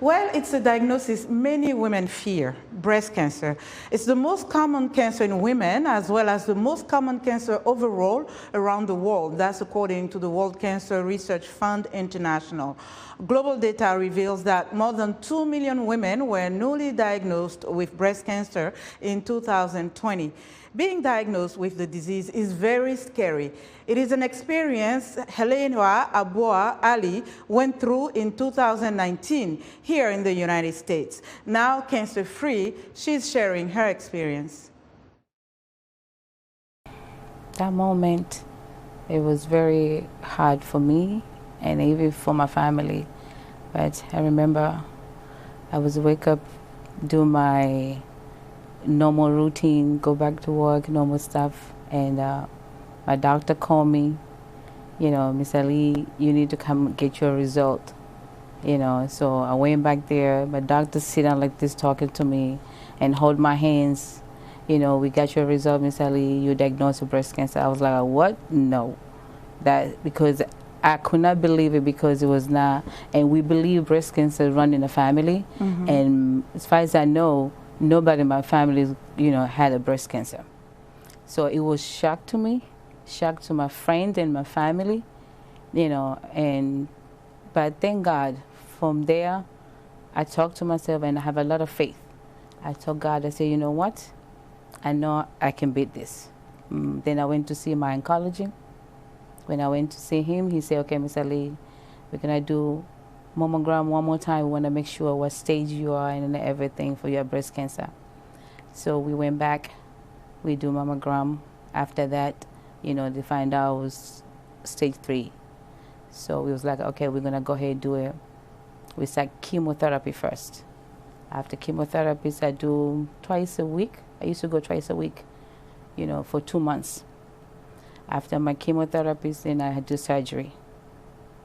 Well, it's a diagnosis many women fear, breast cancer. It's the most common cancer in women as well as the most common cancer overall around the world. That's according to the World Cancer Research Fund International. Global data reveals that more than 2 million women were newly diagnosed with breast cancer in 2020. Being diagnosed with the disease is very scary. It is an experience Helewa Ubao Ali went through in 2019 here in the United States. Now cancer-free, she's sharing her experience. That moment, it was very hard for me and even for my family. But I remember I was wake up, do my normal routine, go back to work, normal stuff, and my doctor called me, you know, Miss Ali, you need to come get your result, you know. So I went back there, my doctor sit down like this talking to me and hold my hands, you know, we got your result, Miss Ali, you diagnosed with breast cancer. I was like, what? No. That, because I could not believe it, because it was not, and we believe breast cancer run in the family, and as far as I know, nobody in my family, you know, had a breast cancer. So it was shock to me, shock to my friends and my family, you know, but thank God, from there, I talked to myself and I have a lot of faith. I told God, I said, you know what, I know I can beat this. Then I went to see my oncology. When I went to see him, he said, okay, Miss Ali, we're gonna do mammogram one more time. We want to make sure what stage you are and everything for your breast cancer. So we went back, we do mammogram. After that, you know, they find out it was stage 3. So we was like, okay, we're going to go ahead and do it. We start chemotherapy first. After chemotherapy, I do twice a week. I used to go twice a week, you know, for 2 months. After my chemotherapy, then I had to do surgery.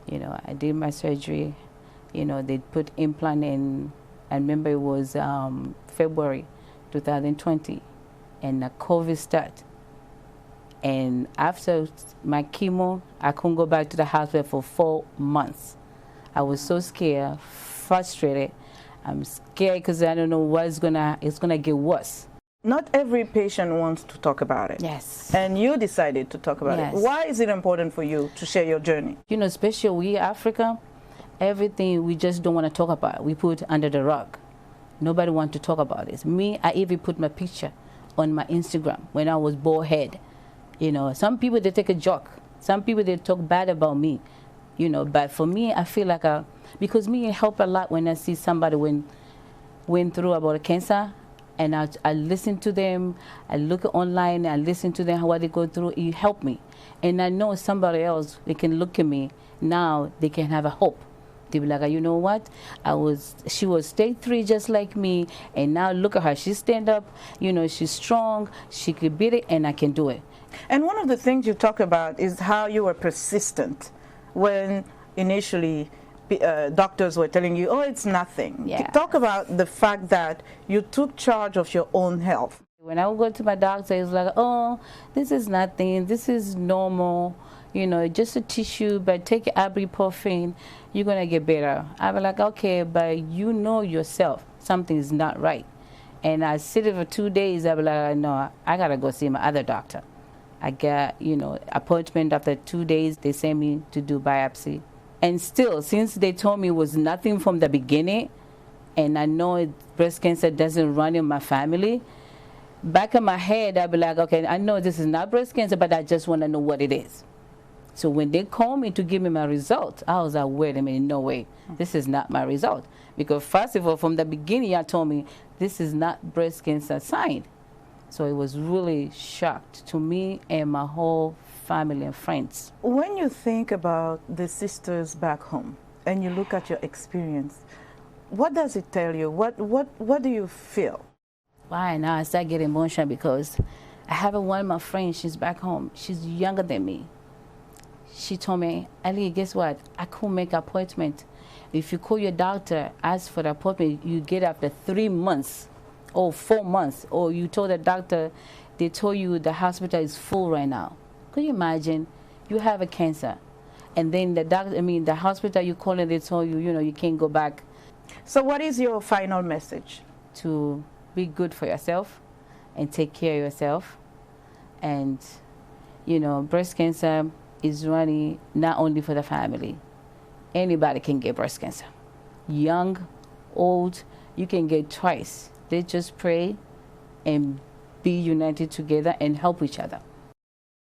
You know, I did my surgery. You know, they put implant in, I remember it was February 2020, and the COVID started. And after my chemo, I couldn't go back to the hospital for 4 months. I was so scared, frustrated. I'm scared because I don't know what's it's gonna get worse. Not every patient wants to talk about it. Yes. And you decided to talk about it. Why is it important for you to share your journey? You know, especially we Africa, everything we just don't want to talk about. We put under the rug. Nobody wants to talk about this. Me, I even put my picture on my Instagram when I was bald head. You know, some people, they take a joke. Some people, they talk bad about me. You know, but for me, I feel like because me, it help a lot when I see somebody went through about a cancer, and I listen to them, I look online, I listen to them, what they go through, it helped me. And I know somebody else, they can look at me, now they can have a hope. They be like, you know what, she was stage 3 just like me, and now look at her, she stand up, you know, she's strong, she could beat it, and I can do it. And one of the things you talk about is how you were persistent when initially doctors were telling you, oh, it's nothing. Yeah. Talk about the fact that you took charge of your own health. When I would go to my doctor, it's like, oh, this is nothing, this is normal, you know, just a tissue, but take ibuprofen, you're gonna get better. I'd be like, okay, but you know yourself, something is not right. And I sit it for 2 days, I'd be like, no, I gotta go see my other doctor. I got, you know, appointment after 2 days, they sent me to do biopsy. And still, since they told me it was nothing from the beginning, and I know breast cancer doesn't run in my family, back in my head, I'd be like, okay, I know this is not breast cancer, but I just want to know what it is. So when they called me to give me my result, I was like, wait a minute, no way, this is not my result. Because first of all, from the beginning, I told me, this is not breast cancer sign. So it was really shocked to me and my whole family and friends. When you think about the sisters back home and you look at your experience, what does it tell you? What do you feel? Why now I start getting emotional because I have one of my friends, she's back home. She's younger than me. She told me, Ali, guess what? I couldn't make an appointment. If you call your doctor, ask for the appointment, you get after 3 months or 4 months, or you told the doctor, they told you the hospital is full right now. Could you imagine? You have a cancer, and then the doctor, the hospital you call and they told you, you know, you can't go back. So what is your final message? To be good for yourself and take care of yourself. And, you know, breast cancer is really not only for the family. Anybody can get breast cancer. Young, old, you can get twice. They just pray and be united together and help each other.